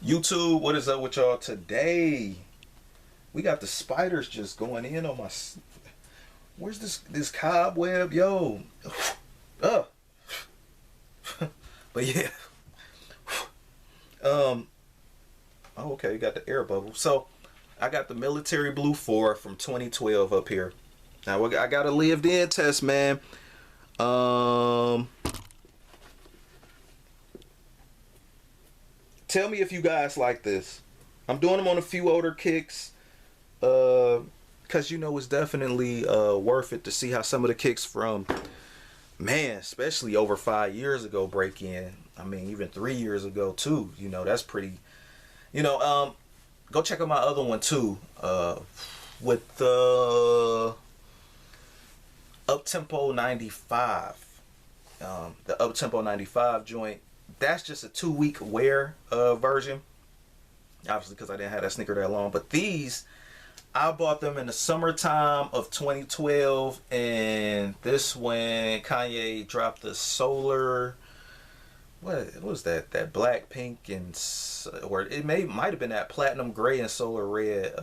YouTube, what is up with y'all today? We got the spiders just going in on my. Where's this cobweb, yo? Uh. But yeah. Oh, okay, you got the air bubble. So I got the Military Blue 4 from 2012 up here. Now I got a lived in test, man. Tell me if you guys like this. I'm doing them on a few older kicks. Cause it's definitely worth it to see how some of the kicks from, man, especially over 5 years ago break in. I mean, even 3 years ago too. That's pretty. Go check out my other one too. With the Uptempo 95. The Uptempo 95 joint. That's just a 2-week wear version. Obviously, because I didn't have that sneaker that long. But these, I bought them in the summertime of 2012, and this when Kanye dropped the Solar. What was that? That black, pink, and or it might have been that platinum gray and solar red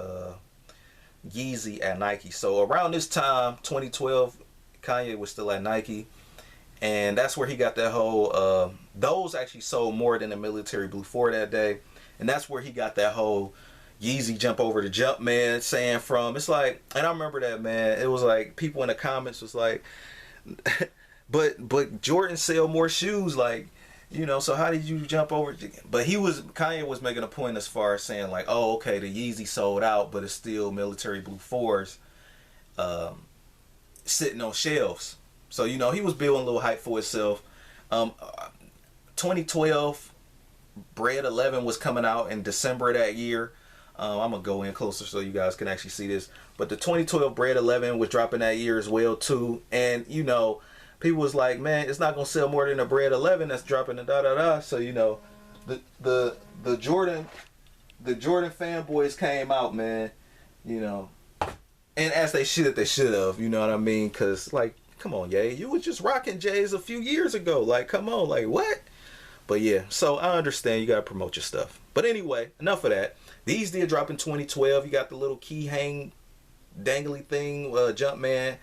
Yeezy at Nike. So around this time, 2012, Kanye was still at Nike, and that's where he got that whole. Those actually sold more than the Military Blue 4 that day, and that's where he got that whole Yeezy jump over the jump man saying from. It's like, and I remember that, man. It was like people in the comments was like, but Jordan sell more shoes, like. So how did you jump over? But Kanye was making a point as far as saying like, oh, okay, the Yeezy sold out, but it's still Military Blue 4s sitting on shelves. So, he was building a little hype for himself. 2012, Bread 11 was coming out in December of that year. I'm going to go in closer so you guys can actually see this. But the 2012 Bread 11 was dropping that year as well, too. And, people was like, man, it's not gonna sell more than a Bread 11 that's dropping the da-da-da. So the Jordan fanboys came out, man. And as they should have. You know what I mean? Cause like, come on, Ye, you was just rocking J's a few years ago. Like, come on, like what? But yeah, so I understand you gotta promote your stuff. But anyway, enough of that. These did drop in 2012. You got the little key hang dangly thing, Jumpman.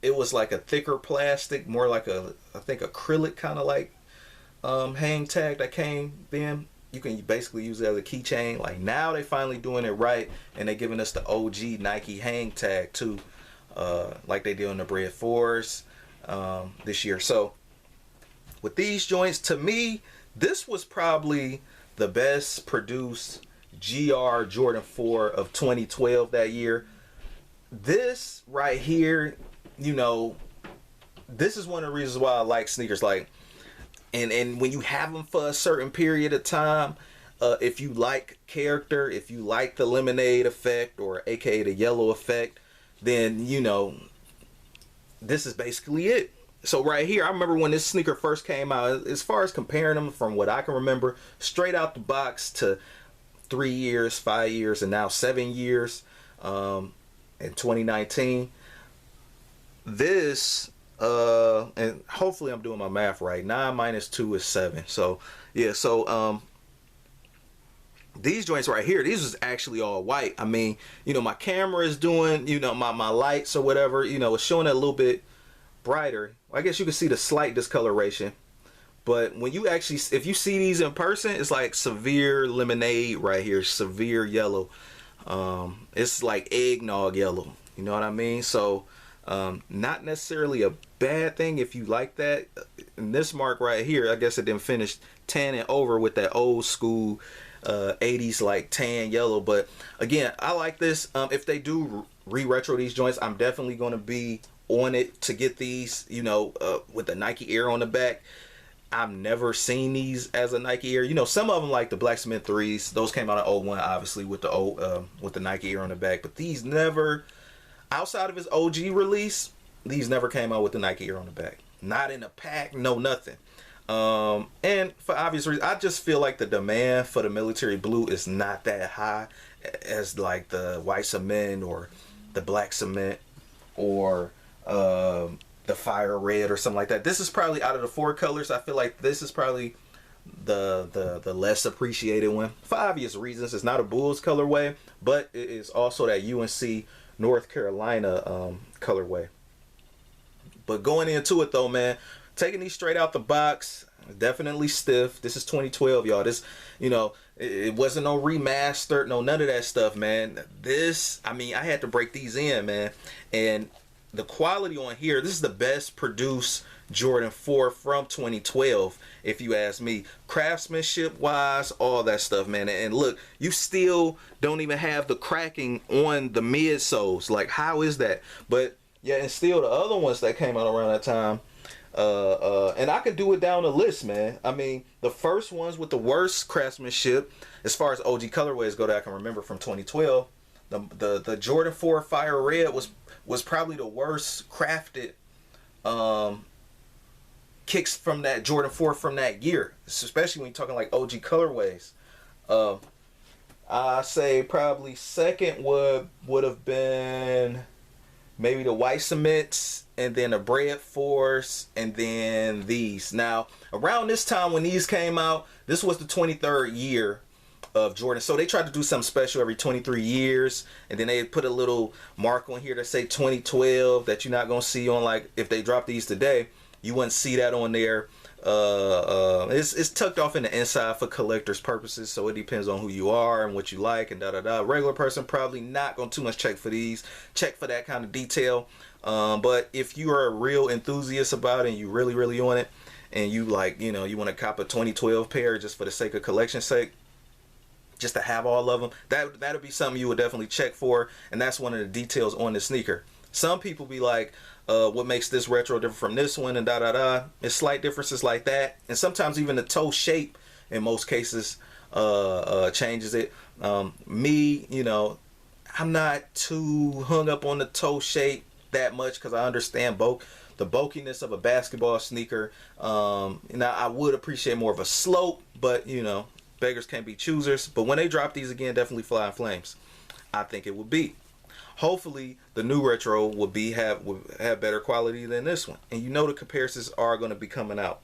It was like a thicker plastic, more like I think acrylic kind of like hang tag that came then. You can basically use it as a keychain. Like now they finally doing it right, and they giving us the OG Nike hang tag too, like they did on the Bread 4s this year. So with these joints, to me, this was probably the best produced GR Jordan 4 of 2012 that year. This right here, this is one of the reasons why I like sneakers. Like, and when you have them for a certain period of time, if you like character, if you like the lemonade effect or AKA the yellow effect, then this is basically it. So right here, I remember when this sneaker first came out. As far as comparing them from what I can remember, straight out the box to 3 years, 5 years, and now 7 years. In 2019, this and hopefully I'm doing my math right. 9 minus 2 is 7. So yeah, so these joints right here, these was actually all white. I mean, my camera is doing, my lights or whatever, it's showing it a little bit brighter. I guess you can see the slight discoloration. But when you actually, if you see these in person, it's like severe lemonade right here, severe yellow. It's like eggnog yellow, you know what I mean? So not necessarily a bad thing if you like that. And this mark right here, I guess it didn't finish tanning over with that old school 80s like tan yellow. But again, I like this. If they do re-retro these joints, I'm definitely going to be on it to get these, with the Nike Air on the back. I've never seen these as a Nike Air. Some of them like the Black Cement 3s. Those came out in 01, obviously, with the Nike Air on the back. But these never, outside of its OG release, these never came out with the Nike Air on the back. Not in a pack, no nothing. And for obvious reasons, I just feel like the demand for the Military Blue is not that high as like the White Cement or the Black Cement or the Fire Red or something like that. This is probably, out of the 4 colors, I feel like this is probably the less appreciated one for obvious reasons. It's not a Bulls colorway, but it is also that UNC North Carolina colorway. But going into it though, man, taking these straight out the box, definitely stiff. This is 2012, y'all. This, you know, it wasn't no remastered, no none of that stuff, man. This, I mean, I had to break these in, man. And the quality on here, this is the best produced Jordan 4 from 2012, if you ask me. Craftsmanship wise, all that stuff, man. And look, you still don't even have the cracking on the midsoles. Like, how is that? But yeah, and still the other ones that came out around that time, and I could do it down the list, man. I mean, the first ones with the worst craftsmanship, as far as OG colorways go, that I can remember from 2012, the Jordan 4 Fire Red was probably the worst crafted kicks from that Jordan 4 from that year, especially when you're talking like OG colorways. I say probably second would have been maybe the white cements, and then the Bread Force, and then these. Now, around this time when these came out, this was the 23rd year of Jordan. So they tried to do something special every 23 years, and then they put a little mark on here to say 2012 that you're not going to see on, like, if they drop these today, you wouldn't see that on there. It's tucked off in the inside for collectors purposes, so it depends on who you are and what you like and da-da-da. Regular person probably not going to too much check for these, check for that kind of detail. But if you are a real enthusiast about it and you really on it, and you like, you know, you want to cop a 2012 pair just for the sake of collection sake, just to have all of them, that'll be something you would definitely check for, and that's one of the details on the sneaker. Some people be like, what makes this retro different from this one, and da-da-da. It's slight differences like that, and sometimes even the toe shape in most cases changes it. Me, you know, I'm not too hung up on the toe shape that much because I understand the bulkiness of a basketball sneaker. Now I would appreciate more of a slope, but you know, beggars can't be choosers. But when they drop these again, definitely fly in flames. I think it would be. Hopefully the new retro would have better quality than this one, and you know the comparisons are going to be coming out.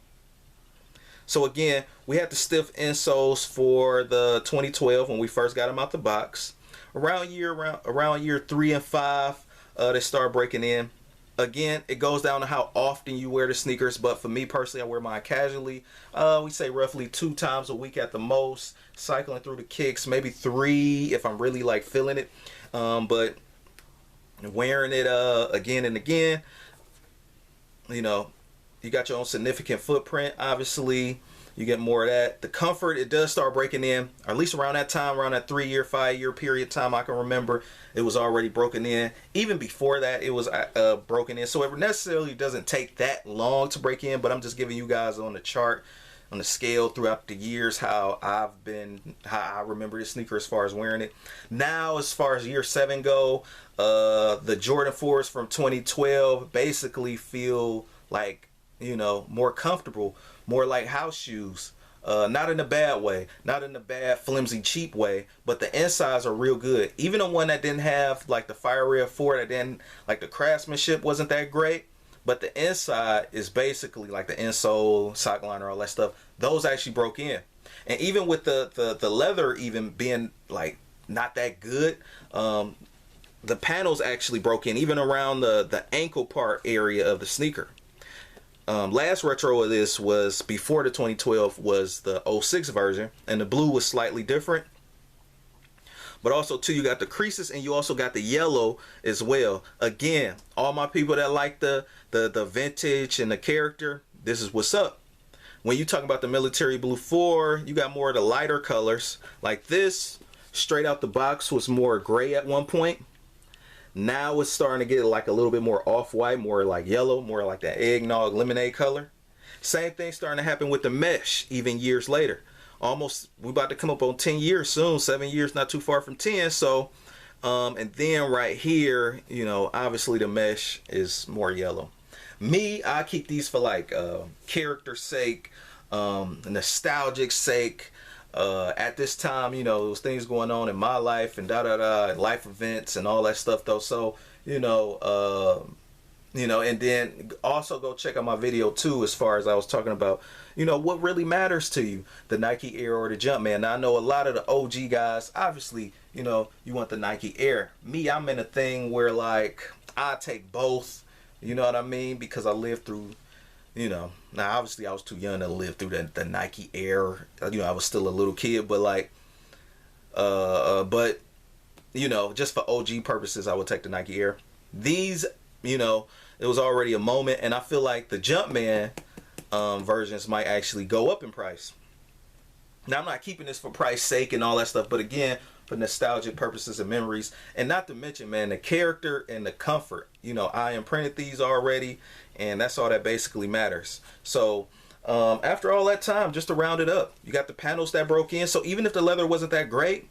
So again, we had the stiff insoles for the 2012 when we first got them out the box. Around year 3 and 5, they start breaking in. Again, it goes down to how often you wear the sneakers, but for me personally, I wear mine casually. We say roughly 2 times a week at the most, cycling through the kicks, maybe 3 if I'm really like feeling it. But wearing it again and again, you know, you got your own significant footprint. Obviously, you get more of that. The comfort, it does start breaking in, or at least around that time, around that 3-year, 5-year period time I can remember, it was already broken in. Even before that, it was broken in. So it necessarily doesn't take that long to break in, but I'm just giving you guys on the chart, on the scale throughout the years, how I remember this sneaker as far as wearing it. Now, as far as year 7 go, the Jordan 4s from 2012 basically feel like, you know, more comfortable, more like house shoes. Not in a bad way, not in a bad, flimsy, cheap way, but the insides are real good. Even the one that didn't have, like the Fire Red 4, that didn't, like the craftsmanship wasn't that great, but the inside is basically like the insole, sock liner, all that stuff. Those actually broke in. And even with the leather even being like not that good, the panels actually broke in, even around the ankle part area of the sneaker. Last retro of this was before the 2012 was the 06 version, and the blue was slightly different. But also too, you got the creases, and you also got the yellow as well. Again, all my people that like the vintage and the character, this is what's up. When you talk about the military blue 4, you got more of the lighter colors. Like this, straight out the box, was more gray at one point. Now it's starting to get like a little bit more off-white, more like yellow, more like that eggnog lemonade color. Same thing starting to happen with the mesh even years later. Almost, we about to come up on 10 years soon, 7 years, not too far from 10. So, and then right here, you know, obviously the mesh is more yellow. Me, I keep these for like character sake, nostalgic sake. At this time, you know, those things going on in my life and life events and all that stuff though. So, you know, and then also go check out my video too, as far as I was talking about, you know, what really matters to you, the Nike Air or the Jumpman. Now I know a lot of the OG guys, obviously, you know, you want the Nike Air. Me, I'm in a thing where like I take both, you know what I mean, because I lived through, you know, now obviously I was too young to live through the Nike Air. You know, I was still a little kid, but like but you know, just for OG purposes, I would take the Nike Air. These, you know, it was already a moment, and I feel like the Jumpman versions might actually go up in price. Now, I'm not keeping this for price sake and all that stuff, but again, for nostalgic purposes and memories, and not to mention, man, the character and the comfort. You know, I imprinted these already, and that's all that basically matters. So after all that time, just to round it up, you got the panels that broke in. So even if the leather wasn't that great,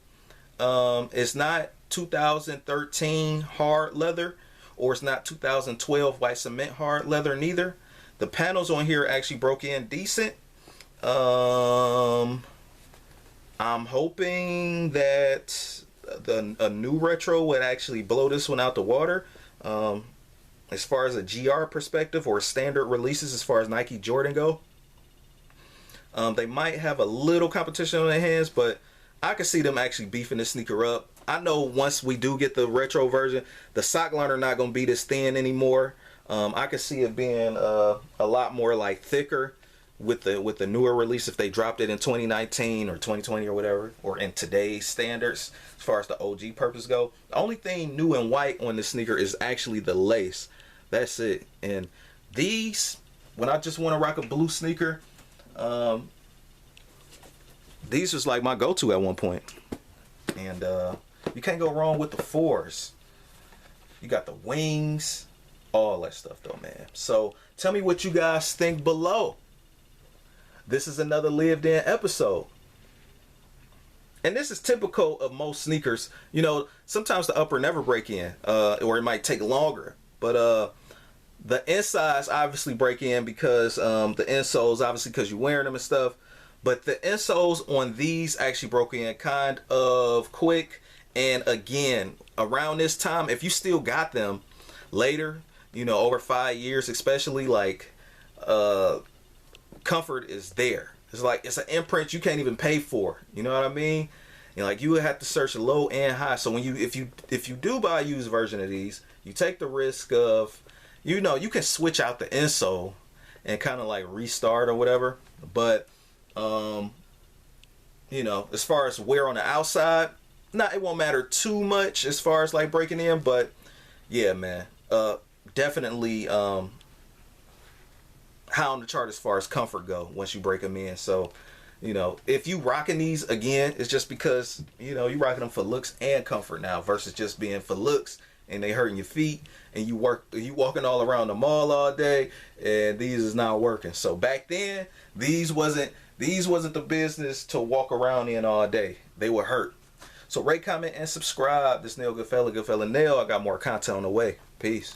it's not 2013 hard leather, or it's not 2012 white cement hard leather neither. The panels on here actually broke in decent. I'm hoping that a new retro would actually blow this one out the water. As far as a GR perspective or standard releases, as far as Nike Jordan go, they might have a little competition on their hands, but I could see them actually beefing this sneaker up. I know once we do get the retro version, the sock liner not going to be this thin anymore. I could see it being a lot more like thicker with the newer release if they dropped it in 2019 or 2020 or whatever, or in today's standards as far as the OG purpose go. The only thing new and white on the sneaker is actually the lace. That's it. And these, when I just want to rock a blue sneaker, these was like my go-to at one point. And you can't go wrong with the fours. You got the wings, all that stuff though, man. So tell me what you guys think below. This is another lived in episode. And this is typical of most sneakers. You know, sometimes the upper never break in, or it might take longer. But the insides obviously break in because the insoles, obviously because you're wearing them and stuff. But the insoles on these actually broke in kind of quick. And again, around this time, if you still got them later, you know, over 5 years especially, like comfort is there. It's like it's an imprint you can't even pay for. You know what I mean? You know, like you would have to search low and high. So when you if you do buy a used version of these, you take the risk of, you know, you can switch out the insole and kind of like restart or whatever. But you know, as far as wear on the outside, it won't matter too much as far as like breaking in. But yeah, man, definitely high on the chart as far as comfort go once you break them in. So, you know, if you rocking these again, it's just because, you know, you rocking them for looks and comfort now versus just being for looks and they hurting your feet and you walking all around the mall all day and these is not working. So back then, these wasn't the business to walk around in all day. They would hurt. So rate, comment, and subscribe. This Nail Goodfella Nail. I got more content on the way. Peace.